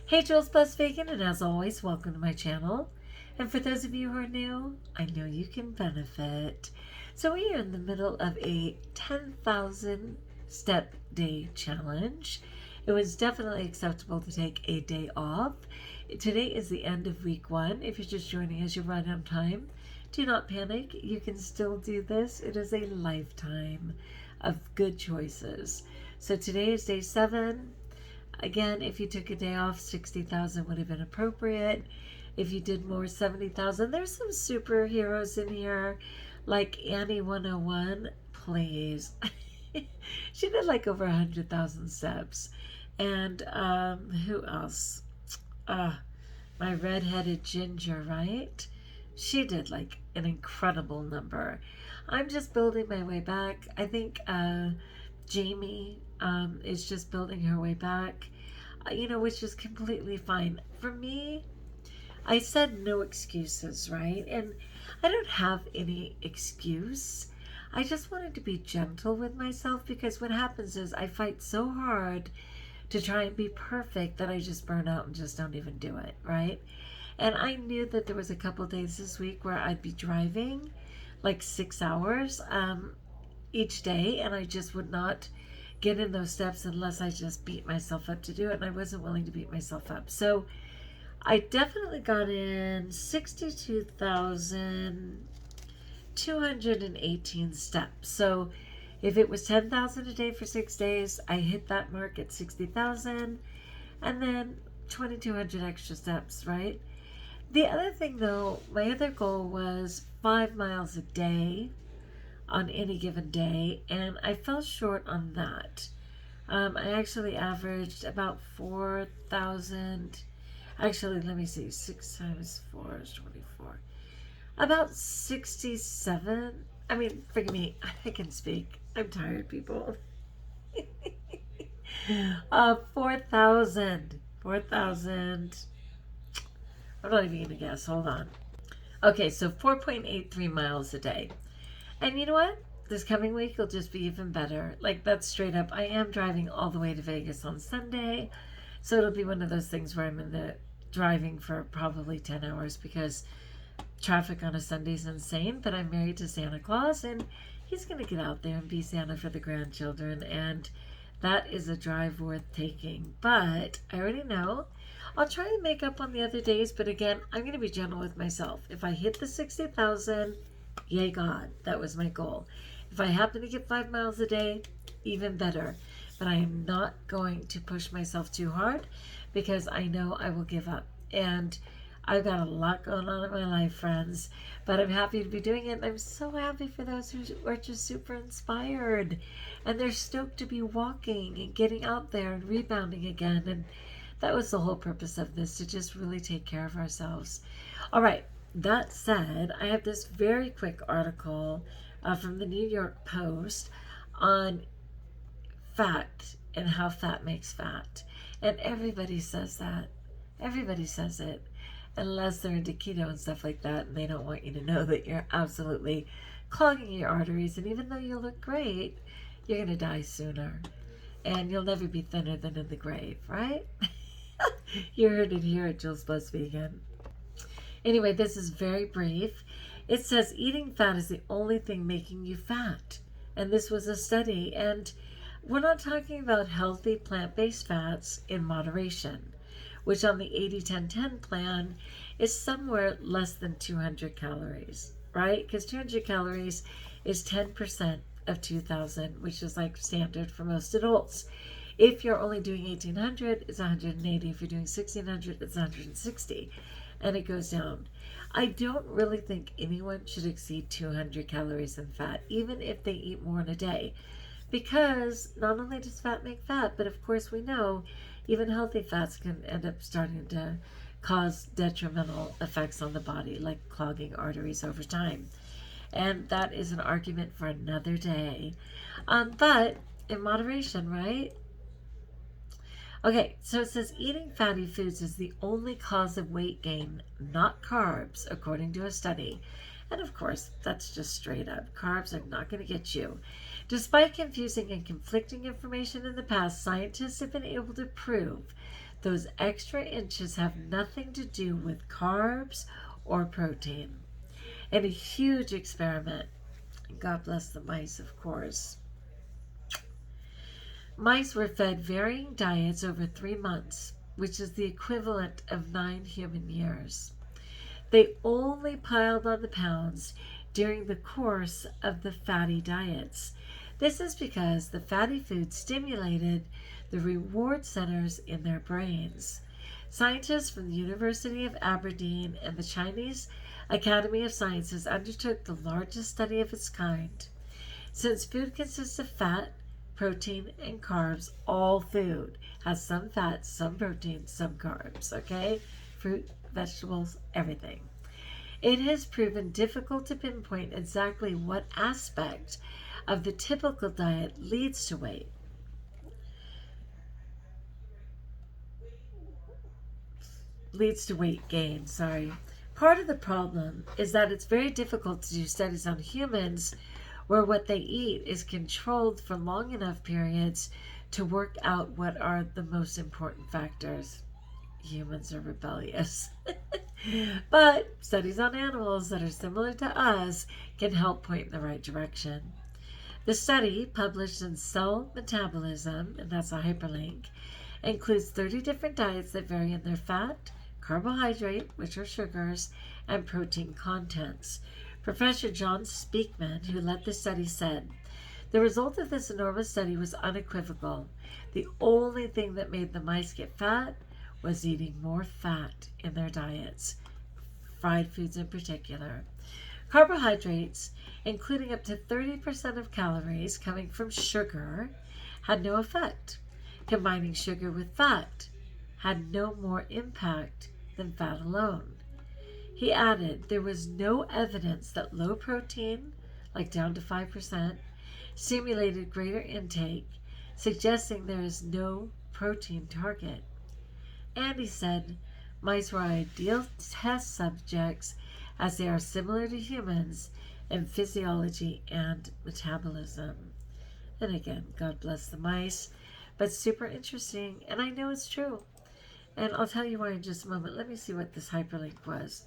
Hey, Jules Plus Vegan, and as always, welcome to my channel. And for those of you who are new, I know you can benefit. So we are in the middle of a 10,000 step day challenge. It was definitely acceptable to take a day off. Today is the end of week 1. If you're just joining us, you're right on time. Do not panic. You can still do this. It is a lifetime of good choices. So today is day 7. Again, if you took a day off, 60,000 would have been appropriate. If you did more, 70,000. There's some superheroes in here, like Annie 101. Please. She did like over 100,000 steps. And who else? My redheaded ginger, right? She did like an incredible number. I'm just building my way back. I think Jamie is just building her way back, which is completely fine. For me, I said no excuses, right? And I don't have any excuse. I just wanted to be gentle with myself because what happens is I fight so hard to try and be perfect that I just burn out and just don't even do it, right? And I knew that there was a couple days this week where I'd be driving like 6 hours each day, and I just would not get in those steps unless I just beat myself up to do it, and I wasn't willing to beat myself up. So I definitely got in 62,218 steps. So if it was 10,000 a day for 6 days, I hit that mark at 60,000, and then 2,200 extra steps, right? The other thing though, my other goal was 5 miles a day on any given day, and I fell short on that. I actually averaged about 4,000. Actually, let me see. 6 times 4 is 24. About 67. I mean, forgive me, I can speak. I'm tired, people. 4,000. 4,000. I'm not even going to guess. Hold on. Okay, so 4.83 miles a day. And you know what? This coming week will just be even better. Like, that's straight up. I am driving all the way to Vegas on Sunday. So it'll be one of those things where I'm in the driving for probably 10 hours because traffic on a Sunday is insane. But I'm married to Santa Claus, and he's going to get out there and be Santa for the grandchildren. And that is a drive worth taking. But I already know I'll try and make up on the other days. But again, I'm going to be gentle with myself. If I hit the 60,000, yay God, that was my goal. If I happen to get 5 miles a day, even better. But I am not going to push myself too hard because I know I will give up. And I've got a lot going on in my life, friends. But I'm happy to be doing it. And I'm so happy for those who are just super inspired. And they're stoked to be walking and getting out there and rebounding again. And that was the whole purpose of this, to just really take care of ourselves. All right. That said, I have this very quick article from the New York Post on fat and how fat makes fat. And everybody says that. Everybody says it. Unless they're into keto and stuff like that, and they don't want you to know that you're absolutely clogging your arteries. And even though you look great, you're going to die sooner. And you'll never be thinner than in the grave, right? You heard it here at Jules Plus Vegan. Anyway, this is very brief. It says eating fat is the only thing making you fat. And this was a study. And we're not talking about healthy plant-based fats in moderation, which on the 80-10-10 plan is somewhere less than 200 calories, right? Because 200 calories is 10% of 2,000, which is like standard for most adults. If you're only doing 1,800, it's 180. If you're doing 1,600, it's 160. And it goes down. I don't really think anyone should exceed 200 calories in fat, even if they eat more in a day. Because not only does fat make fat, but of course we know even healthy fats can end up starting to cause detrimental effects on the body, like clogging arteries over time. And that is an argument for another day. But in moderation, right? Okay, so it says eating fatty foods is the only cause of weight gain, not carbs, according to a study. And of course, that's just straight up. Carbs are not going to get you. Despite confusing and conflicting information in the past, scientists have been able to prove Those extra inches have nothing to do with carbs or protein. In a huge experiment, God bless the mice, of course, mice were fed varying diets over 3 months, which is the equivalent of 9 human years. They only piled on the pounds during the course of the fatty diets. This is because the fatty food stimulated the reward centers in their brains. Scientists from the University of Aberdeen and the Chinese Academy of Sciences undertook the largest study of its kind. Since food consists of fat, protein, and carbs, all food has some fat, some protein, some carbs, okay? Fruit, vegetables, everything. It has proven difficult to pinpoint exactly what aspect of the typical diet leads to weight gain. Sorry. Part of the problem is that it's very difficult to do studies on humans where what they eat is controlled for long enough periods to work out what are the most important factors. Humans are rebellious. But studies on animals that are similar to us can help point in the right direction. The study, published in Cell Metabolism, and that's a hyperlink, includes 30 different diets that vary in their fat, carbohydrate, which are sugars, and protein contents. Professor John Speakman, who led the study, said, "The result of this enormous study was unequivocal. The only thing that made the mice get fat was eating more fat in their diets, fried foods in particular. Carbohydrates, including up to 30% of calories coming from sugar, had no effect. Combining sugar with fat had no more impact than fat alone." He added, "There was no evidence that low protein, like down to 5%, stimulated greater intake, suggesting there is no protein target." And he said, "Mice were ideal test subjects as they are similar to humans in physiology and metabolism." And again, God bless the mice, but super interesting, and I know it's true. And I'll tell you why in just a moment. Let me see what this hyperlink was.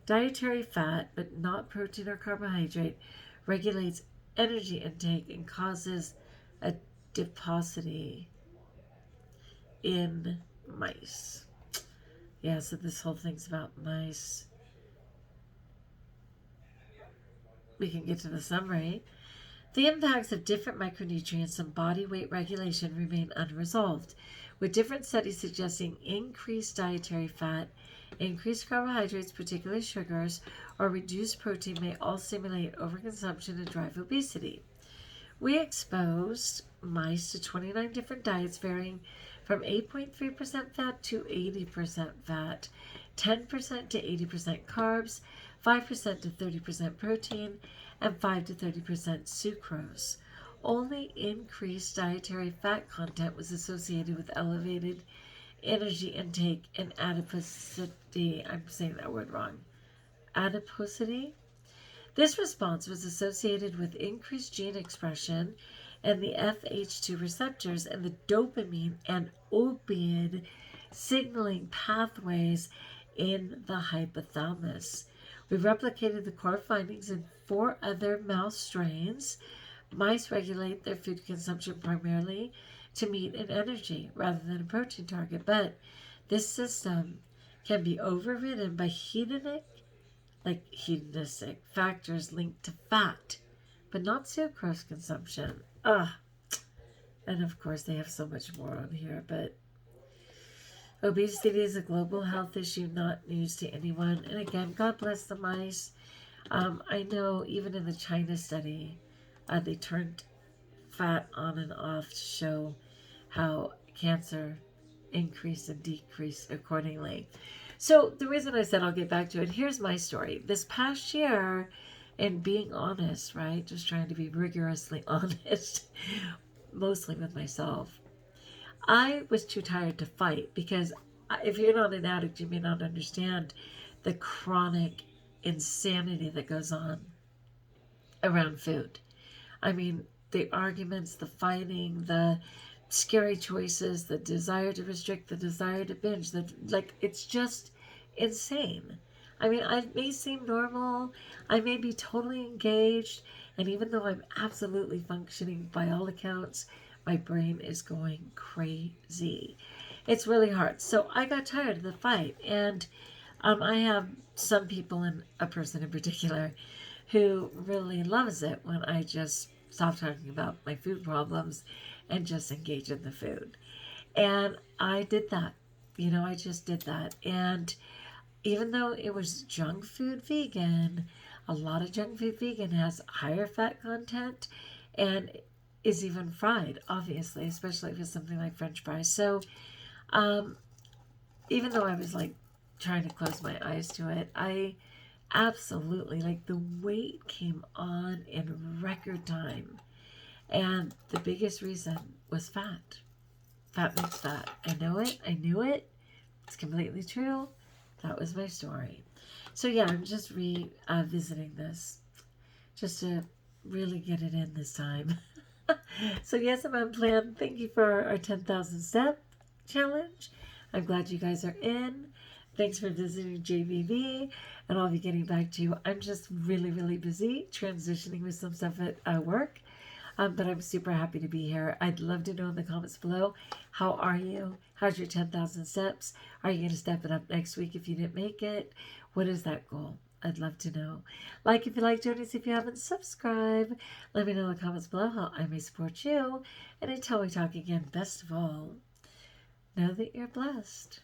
Dietary fat, but not protein or carbohydrate, regulates energy intake and causes adiposity in mice. Yeah, so this whole thing's about mice. We can get to the summary. The impacts of different micronutrients on body weight regulation remain unresolved, with different studies suggesting increased dietary fat, increased carbohydrates, particularly sugars, or reduced protein may all stimulate overconsumption and drive obesity. We exposed mice to 29 different diets varying from 8.3% fat to 80% fat, 10% to 80% carbs, 5% to 30% protein, and 5 to 30% sucrose. Only increased dietary fat content was associated with elevated energy intake and adiposity. I'm saying that word wrong. Adiposity? This response was associated with increased gene expression and the FH2 receptors and the dopamine and opioid signaling pathways in the hypothalamus. We replicated the core findings in 4 other mouse strains. Mice regulate their food consumption primarily to meet an energy rather than a protein target, but this system can be overridden by hedonistic factors linked to fat, but not sucrose consumption. And of course they have so much more on here, but obesity is a global health issue, not news to anyone. And again, God bless the mice. I know even in the China study, they turned fat on and off to show how cancer increased and decreased accordingly. So the reason I said I'll get back to it, here's my story. This past year, and being honest, right, just trying to be rigorously honest, mostly with myself, I was too tired to fight because if you're not an addict, you may not understand the chronic insanity that goes on around food. I mean, the arguments, the fighting, the scary choices, the desire to restrict, the desire to binge, it's just insane. I mean, I may seem normal, I may be totally engaged, and even though I'm absolutely functioning by all accounts, my brain is going crazy. It's really hard. So I got tired of the fight, and I have some people, and a person in particular, who really loves it when I just stop talking about my food problems and just engage in the food. And I did that. I just did that. And even though it was junk food vegan, a lot of junk food vegan has higher fat content and is even fried, obviously, especially if it's something like French fries. So, um, even though I was like trying to close my eyes to it, I absolutely, like, the weight came on in record time. And the biggest reason was fat. Fat makes fat. I know it. I knew it. It's completely true. That was my story. So yeah, I'm just revisiting this just to really get it in this time. So yes, I'm on plan. Thank you for our 10,000 step challenge. I'm glad you guys are in. Thanks for visiting JVV, and I'll be getting back to you. I'm just really, really busy transitioning with some stuff at work. But I'm super happy to be here. I'd love to know in the comments below, how are you? How's your 10,000 steps? Are you going to step it up next week if you didn't make it? What is that goal? I'd love to know. Like if you like, join us if you haven't. Subscribe. Let me know in the comments below how I may support you. And until we talk again, best of all, know that you're blessed.